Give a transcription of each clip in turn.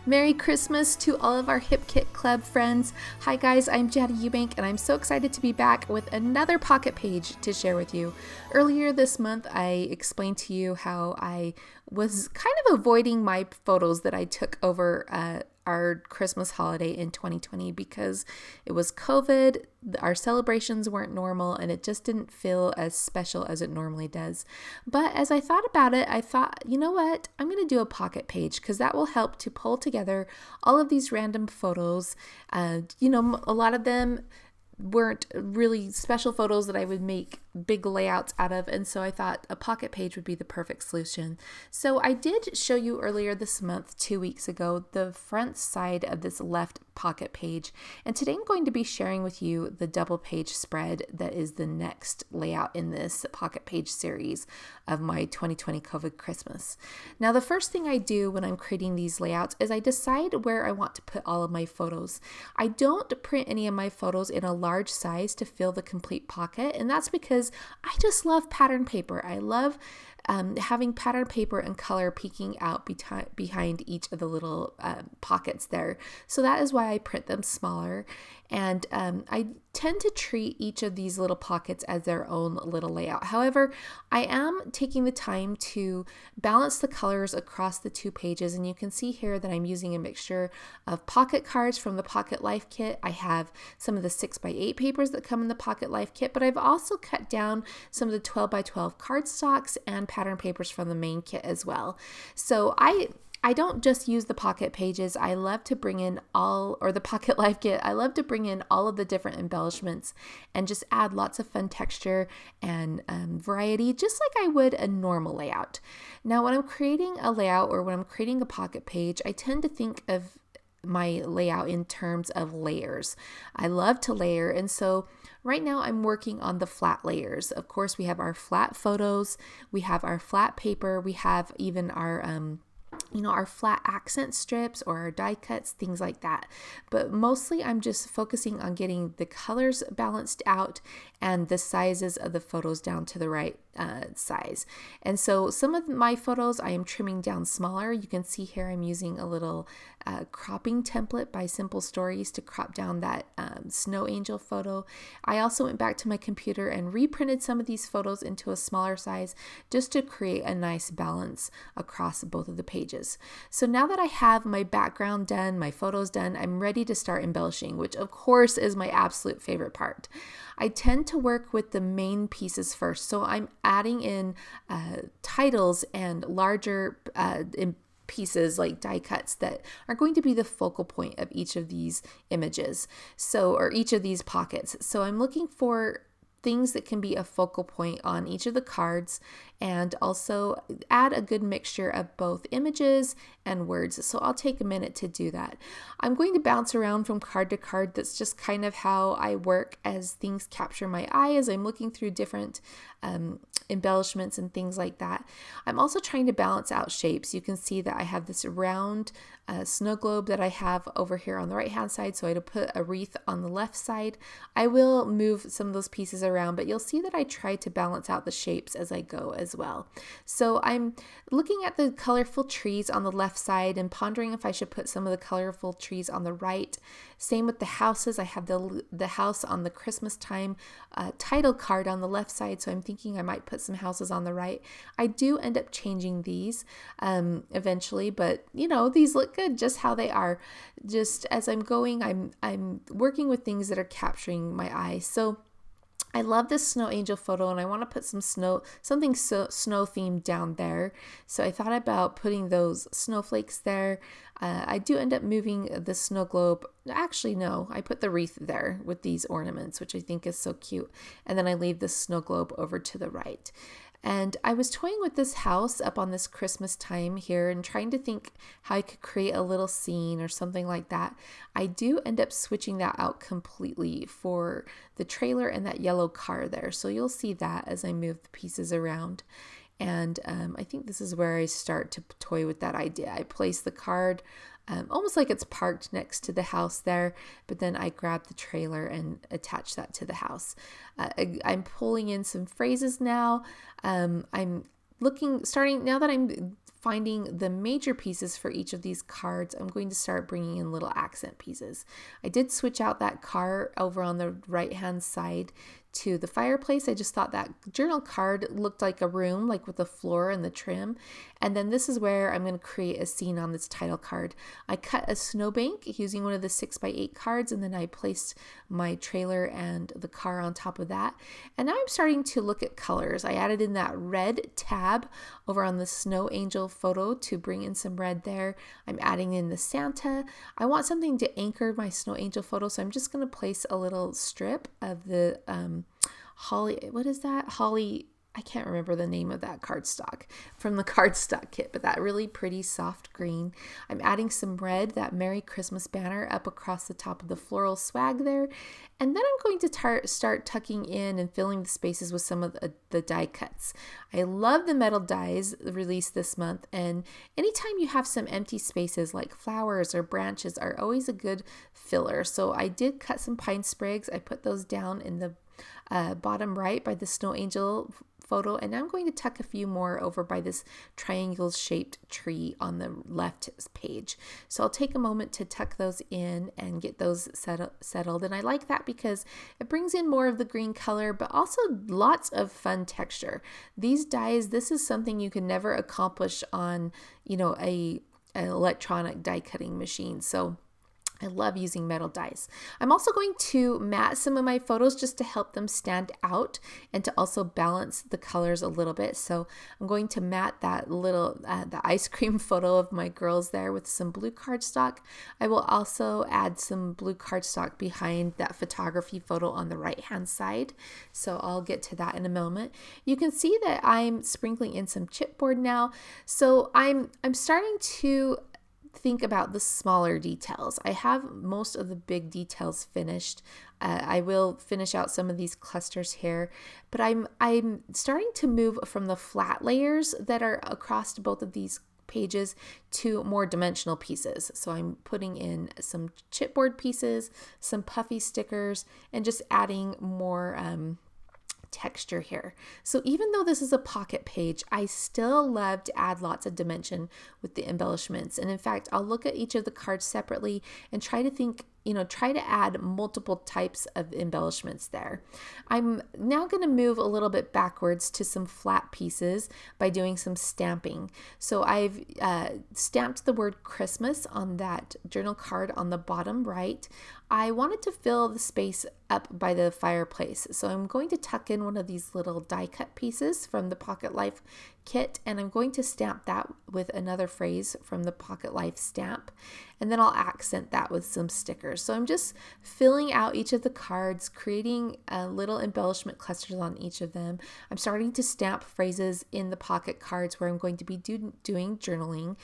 Merry Christmas to all of our Hip Kit Club friends. Hi guys, I'm Jana Eubank and I'm so excited to be back with another pocket page to share with you. Earlier this month, I explained to you how I was kind of avoiding my photos that I took over our Christmas holiday in 2020 because it was COVID, our celebrations weren't normal, and it just didn't feel as special as it normally does. But as I thought about it, I thought, you know what, I'm going to do a pocket page because that will help to pull together all of these random photos. A lot of them weren't really special photos that I would make big layouts out of, and so I thought a pocket page would be the perfect solution. So I did show you earlier this month, 2 weeks ago, the front side of this left pocket page, and today I'm going to be sharing with you the double page spread that is the next layout in this pocket page series of my 2020 COVID Christmas. Now, the first thing I do when I'm creating these layouts is I decide where I want to put all of my photos. I don't print any of my photos in a large size to fill the complete pocket, and that's because I just love pattern paper. I love having pattern paper and color peeking out behind each of the little pockets there. So that is why I print them smaller. And I tend to treat each of these little pockets as their own little layout. However, I am taking the time to balance the colors across the two pages. And you can see here that I'm using a mixture of pocket cards from the Pocket Life Kit. I have some of the 6x8 papers that come in the Pocket Life Kit, but I've also cut down some of the 12x12 cardstocks and pattern papers from the main kit as well. So I don't just use the pocket pages. I love to bring in the Pocket Life Kit. I love to bring in all of the different embellishments and just add lots of fun texture and variety, just like I would a normal layout. Now, when I'm creating a layout or when I'm creating a pocket page, I tend to think of my layout in terms of layers. I love to layer, and so right now I'm working on the flat layers. Of course, we have our flat photos, we have our flat paper, we have even our flat accent strips or our die cuts, things like that. But mostly I'm just focusing on getting the colors balanced out and the sizes of the photos down to the right size. And so some of my photos I am trimming down smaller. You can see here I'm using a little cropping template by Simple Stories to crop down that snow angel photo. I also went back to my computer and reprinted some of these photos into a smaller size just to create a nice balance across both of the pages. So now that I have my background done, my photos done, I'm ready to start embellishing, which of course is my absolute favorite part. I tend to work with the main pieces first. So I'm adding in titles and larger pieces like die cuts that are going to be the focal point of each of these images. Or each of these pockets. So I'm looking for things that can be a focal point on each of the cards and also add a good mixture of both images and words. So I'll take a minute to do that. I'm going to bounce around from card to card. That's just kind of how I work as things capture my eye as I'm looking through different embellishments and things like that. I'm also trying to balance out shapes. You can see that I have this round snow globe that I have over here on the right hand side, so I had to put a wreath on the left side. I will move some of those pieces around, but you'll see that I try to balance out the shapes as I go as well. So I'm looking at the colorful trees on the left side and pondering if I should put some of the colorful trees on the right. Same with the houses. I have the house on the Christmas time title card on the left side, so I'm thinking I might put some houses on the right. I do end up changing these eventually, but these look good just how they are. Just as I'm going, I'm working with things that are capturing my eye. So I love this snow angel photo and I want to put something snow themed down there. So I thought about putting those snowflakes there. I do end up moving the snow globe. Actually, no, I put the wreath there with these ornaments, which I think is so cute. And then I leave the snow globe over to the right. And I was toying with this house up on this Christmas time here and trying to think how I could create a little scene or something like that. I do end up switching that out completely for the trailer and that yellow car there. So you'll see that as I move the pieces around. And I think this is where I start to toy with that idea. I place the card almost like it's parked next to the house there, but then I grab the trailer and attach that to the house. I'm pulling in some phrases now. I'm starting now that I'm finding the major pieces for each of these cards, I'm going to start bringing in little accent pieces. I did switch out that car over on the right hand side to the fireplace. I just thought that journal card looked like a room, like with the floor and the trim. And then this is where I'm going to create a scene on this title card. I cut a snowbank using one of the 6x8 cards, and then I placed my trailer and the car on top of that. And now I'm starting to look at colors. I added in that red tab over on the snow angel photo to bring in some red there. I'm adding in the Santa. I want something to anchor my snow angel photo, so I'm just going to place a little strip of the holly, what is that? Holly, I can't remember the name of that cardstock from the cardstock kit, but that really pretty soft green. I'm adding some red, that Merry Christmas banner up across the top of the floral swag there. And then I'm going to start tucking in and filling the spaces with some of the die cuts. I love the metal dies released this month, and anytime you have some empty spaces like flowers or branches are always a good filler. So I did cut some pine sprigs. I put those down in the bottom right by the snow angel photo, and I'm going to tuck a few more over by this triangle shaped tree on the left page. So I'll take a moment to tuck those in and get those settled, and I like that because it brings in more of the green color, but also lots of fun texture. These dies, this is something you can never accomplish on, an electronic die cutting machine. So I love using metal dies. I'm also going to matte some of my photos just to help them stand out and to also balance the colors a little bit. So I'm going to matte that little, the ice cream photo of my girls there with some blue cardstock. I will also add some blue cardstock behind that photography photo on the right hand side. So I'll get to that in a moment. You can see that I'm sprinkling in some chipboard now. So I'm starting to think about the smaller details. I have most of the big details finished. I will finish out some of these clusters here, but I'm starting to move from the flat layers that are across both of these pages to more dimensional pieces. So I'm putting in some chipboard pieces, some puffy stickers, and just adding more texture here. So even though this is a pocket page, I still love to add lots of dimension with the embellishments. And in fact, I'll look at each of the cards separately and try to think, try to add multiple types of embellishments there. I'm now going to move a little bit backwards to some flat pieces by doing some stamping. So I've stamped the word Christmas on that journal card on the bottom right. I wanted to fill the space up by the fireplace. So I'm going to tuck in one of these little die cut pieces from the Pocket Life kit, and I'm going to stamp that with another phrase from the Pocket Life stamp, and then I'll accent that with some stickers. So I'm just filling out each of the cards, creating little embellishment clusters on each of them. I'm starting to stamp phrases in the pocket cards where I'm going to be doing journaling,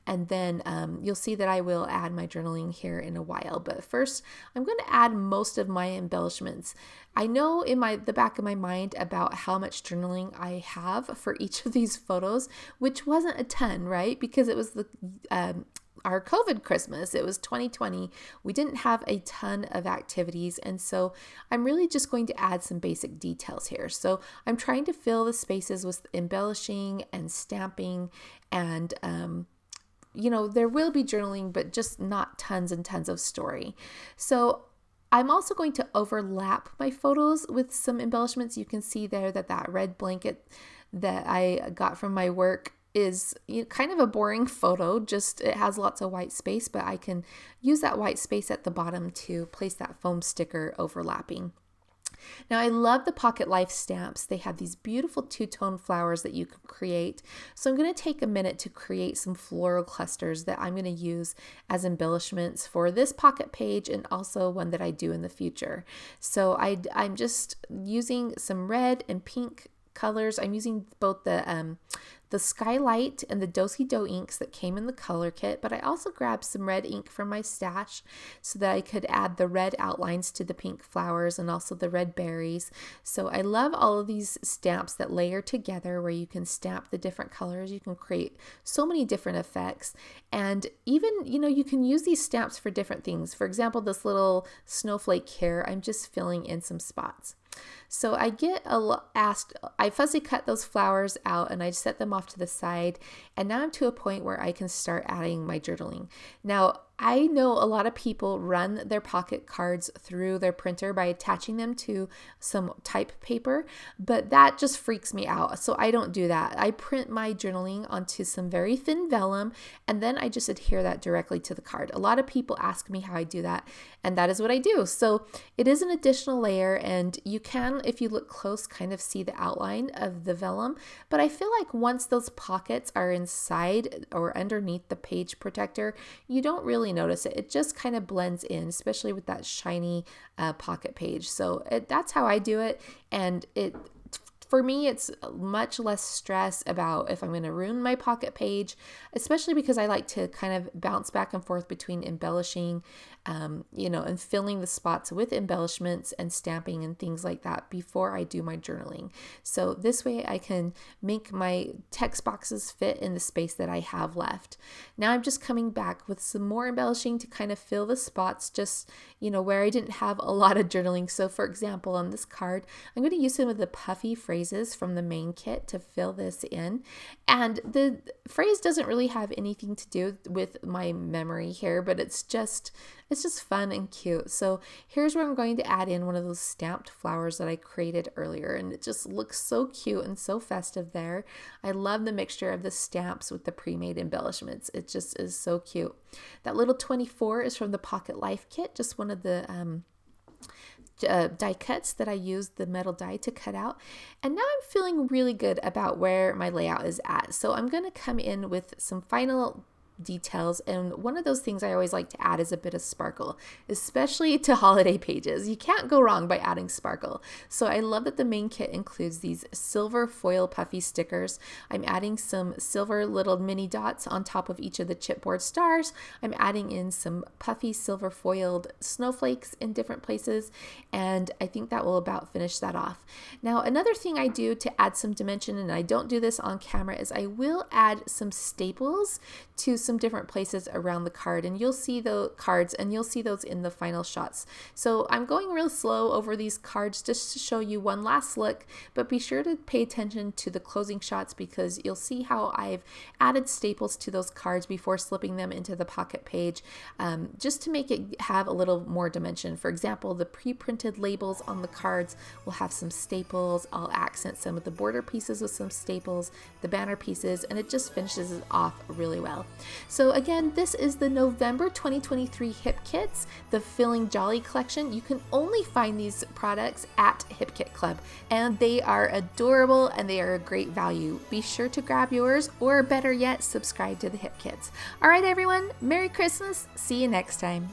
and then you'll see that I will add my journaling here in a while. But first, I'm going to add most of my embellishments. I know in the back of my mind about how much journaling I have for each of these photos, which wasn't a ton, right? Because it was our COVID Christmas. It was 2020. We didn't have a ton of activities, and so I'm really just going to add some basic details here. So I'm trying to fill the spaces with embellishing and stamping, and there will be journaling, but just not tons and tons of story. So I'm also going to overlap my photos with some embellishments. You can see there that red blanket that I got from my work is kind of a boring photo, just it has lots of white space, but I can use that white space at the bottom to place that foam sticker overlapping. Now I love the Pocket Life stamps. They have these beautiful two-tone flowers that you can create. So I'm going to take a minute to create some floral clusters that I'm going to use as embellishments for this pocket page and also one that I do in the future. So I'm just using some red and pink colors. I'm using both the Skylight and the Do-Si-Do inks that came in the color kit, but I also grabbed some red ink from my stash so that I could add the red outlines to the pink flowers and also the red berries. So I love all of these stamps that layer together where you can stamp the different colors. You can create so many different effects, and even, you can use these stamps for different things. For example, this little snowflake here, I'm just filling in some spots. So I get asked, I fussy cut those flowers out and I set them off to the side. And now I'm to a point where I can start adding my journaling. Now, I know a lot of people run their pocket cards through their printer by attaching them to some type paper, but that just freaks me out. So I don't do that. I print my journaling onto some very thin vellum, and then I just adhere that directly to the card. A lot of people ask me how I do that, and that is what I do. So it is an additional layer, and you can, if you look close, kind of see the outline of the vellum. But I feel like once those pockets are inside or underneath the page protector, you don't really notice it. It just kind of blends in, especially with that shiny pocket page. So that's how I do it. And for me, it's much less stress about if I'm going to ruin my pocket page, especially because I like to kind of bounce back and forth between embellishing, and filling the spots with embellishments and stamping and things like that before I do my journaling. So this way I can make my text boxes fit in the space that I have left. Now I'm just coming back with some more embellishing to kind of fill the spots just, where I didn't have a lot of journaling. So for example, on this card, I'm going to use some of the puffy phrases from the main kit to fill this in. And the phrase doesn't really have anything to do with my memory here, but it's just fun and cute. So here's where I'm going to add in one of those stamped flowers that I created earlier, and it just looks so cute and so festive there. I love the mixture of the stamps with the pre-made embellishments. It just is so cute. That little 24 is from the Pocket Life kit, just one of the die cuts that I used the metal die to cut out. And now I'm feeling really good about where my layout is at. So I'm going to come in with some final details, and one of those things I always like to add is a bit of sparkle, especially to holiday pages. You can't go wrong by adding sparkle. So I love that the main kit includes these silver foil puffy stickers. I'm adding some silver little mini dots on top of each of the chipboard stars. I'm adding in some puffy silver foiled snowflakes in different places, and I think that will about finish that off. Now another thing I do to add some dimension, and I don't do this on camera, is I will add some staples to some different places around the card, and you'll see the cards and you'll see those in the final shots. So I'm going real slow over these cards just to show you one last look, but be sure to pay attention to the closing shots because you'll see how I've added staples to those cards before slipping them into the pocket page, just to make it have a little more dimension. For example, the pre-printed labels on the cards will have some staples. I'll accent some of the border pieces with some staples, the banner pieces, and it just finishes it off really well. So again, this is the November 2023 Hip Kits, the Feeling Jolly collection. You can only find these products at Hip Kit Club, and they are adorable and they are a great value. Be sure to grab yours, or better yet, subscribe to the Hip Kits. All right, everyone, Merry Christmas. See you next time.